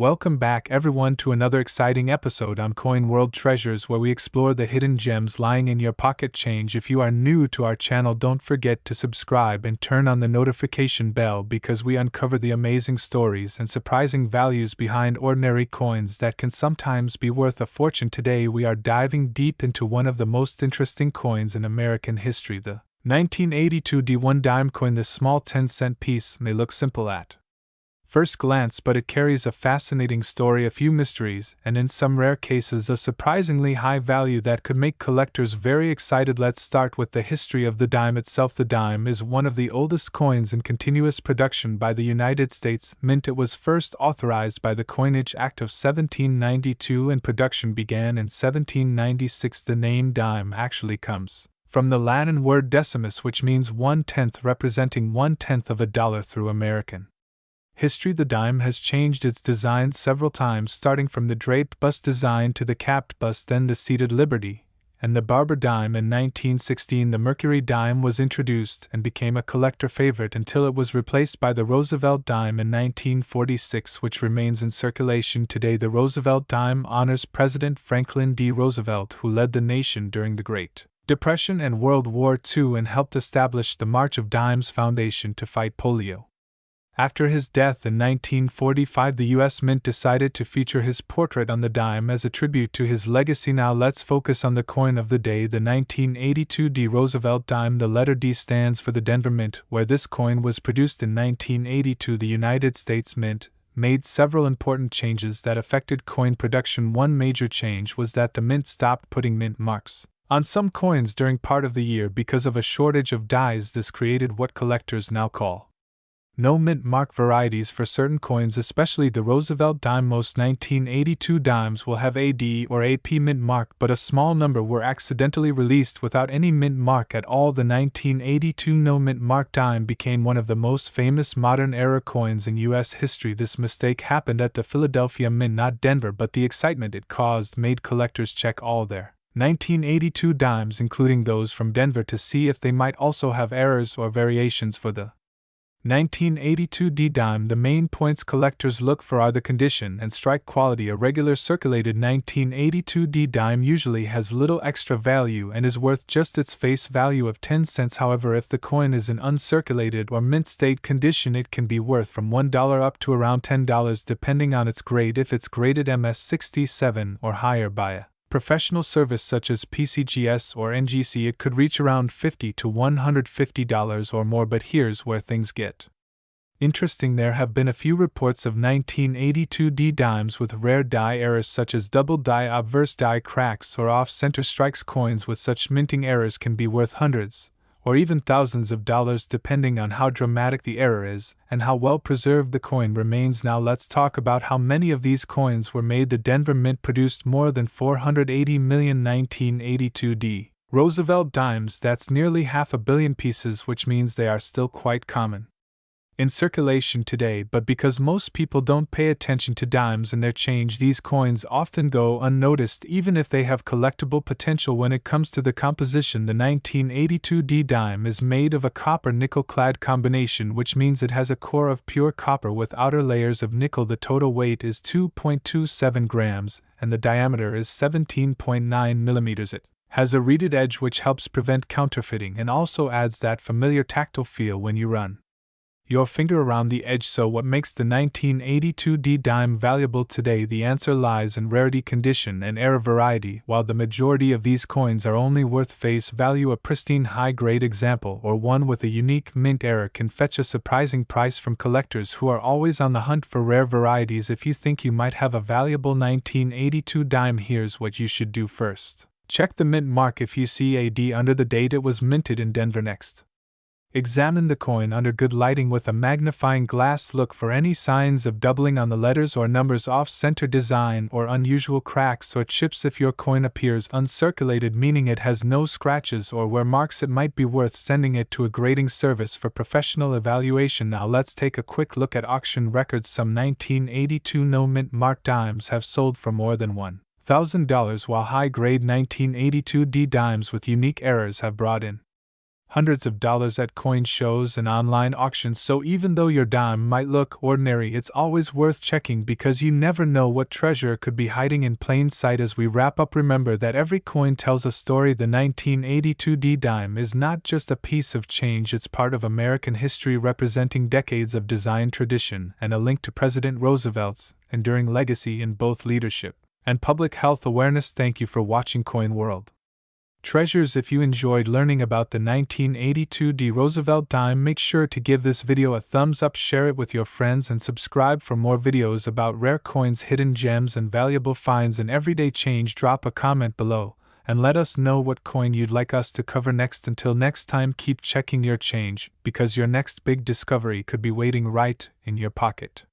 Welcome back, everyone, to another exciting episode on Coin World Treasures, where we explore the hidden gems lying in your pocket change. If you are new to our channel, don't forget to subscribe and turn on the notification bell because we uncover the amazing stories and surprising values behind ordinary coins that can sometimes be worth a fortune. Today, we are diving deep into one of the most interesting coins in American history, the 1982 D1 dime coin. This small 10-cent piece may look simple at first glance, but it carries a fascinating story, a few mysteries, and in some rare cases a surprisingly high value that could make collectors very excited. Let's start with the history of the dime itself. The dime is one of the oldest coins in continuous production by the United States Mint. It was first authorized by the Coinage Act of 1792 and production began in 1796. The name dime actually comes from the Latin word decimus, which means 1/10, representing 1/10 of a dollar. Through American history, the dime has changed its design several times, starting from the draped bust design to the capped bust, then the seated Liberty, and the Barber dime. In 1916, the Mercury dime was introduced and became a collector favorite until it was replaced by the Roosevelt dime in 1946, which remains in circulation today. The Roosevelt dime honors President Franklin D. Roosevelt, who led the nation during the Great Depression and World War II and helped establish the March of Dimes Foundation to fight polio. After his death in 1945, the U.S. Mint decided to feature his portrait on the dime as a tribute to his legacy. Now let's focus on the coin of the day, the 1982 D Roosevelt dime. The letter D stands for the Denver Mint, where this coin was produced in 1982. The United States Mint made several important changes that affected coin production. One major change was that the Mint stopped putting mint marks on some coins during part of the year because of a shortage of dies. This created what collectors now call no mint mark varieties for certain coins, especially the Roosevelt dime. Most 1982 dimes will have a D or AP mint mark, but a small number were accidentally released without any mint mark at all. The 1982 no mint mark dime became one of the most famous modern era coins in U.S. history. This mistake happened at the Philadelphia Mint, not Denver, but the excitement it caused made collectors check all their 1982 dimes, including those from Denver, to see if they might also have errors or variations for the 1982 D dime. The main points collectors look for are the condition and strike quality. A regular circulated 1982 D dime usually has little extra value and is worth just its face value of 10 cents. However, if the coin is in uncirculated or mint state condition, it can be worth from $1 up to around $10 depending on its grade. If it's graded MS67 or higher by a professional service such as PCGS or NGC, it could reach around $50 to $150 or more. But here's where things get interesting. There have been a few reports of 1982 D dimes with rare die errors such as double die, obverse die cracks, or off-center strikes. Coins with such minting errors can be worth hundreds or even thousands of dollars depending on how dramatic the error is and how well preserved the coin remains. Now let's talk about how many of these coins were made. The Denver Mint produced more than 480 million 1982 D Roosevelt dimes. That's nearly 500 million pieces, which means they are still quite common in circulation today. But because most people don't pay attention to dimes and their change, these coins often go unnoticed even if they have collectible potential. When it comes to the composition, the 1982 D dime is made of a copper-nickel clad combination, which means it has a core of pure copper with outer layers of nickel. The total weight is 2.27 grams and the diameter is 17.9 millimeters. It has a reeded edge which helps prevent counterfeiting and also adds that familiar tactile feel when you run your finger around the edge. So what makes the 1982 D dime valuable today? The answer lies in rarity, condition, and error variety. While the majority of these coins are only worth face value, a pristine high-grade example or one with a unique mint error can fetch a surprising price from collectors who are always on the hunt for rare varieties. If you think you might have a valuable 1982 dime, here's what you should do first. Check the mint mark if you see a D under the date it was minted in Denver. Next, examine the coin under good lighting with a magnifying glass. Look for any signs of doubling on the letters or numbers, off-center design, or unusual cracks or chips. If your coin appears uncirculated, meaning it has no scratches or wear marks, it might be worth sending it to a grading service for professional evaluation. Now let's take a quick look at auction records. Some 1982 no mint mark dimes have sold for more than $1,000, while high-grade 1982 D dimes with unique errors have brought in hundreds of dollars at coin shows and online auctions, so even though your dime might look ordinary, it's always worth checking because you never know what treasure could be hiding in plain sight. As we wrap up, remember that every coin tells a story. The 1982 D dime is not just a piece of change, it's part of American history representing decades of design tradition and a link to President Roosevelt's enduring legacy in both leadership and public health awareness. Thank you for watching Coin World Treasures. If you enjoyed learning about the 1982 D Roosevelt dime, make sure to give this video a thumbs up, share it with your friends, and subscribe for more videos about rare coins, hidden gems, and valuable finds in everyday change. Drop a comment below and let us know what coin you'd like us to cover next. Until next time, keep checking your change, because your next big discovery could be waiting right in your pocket.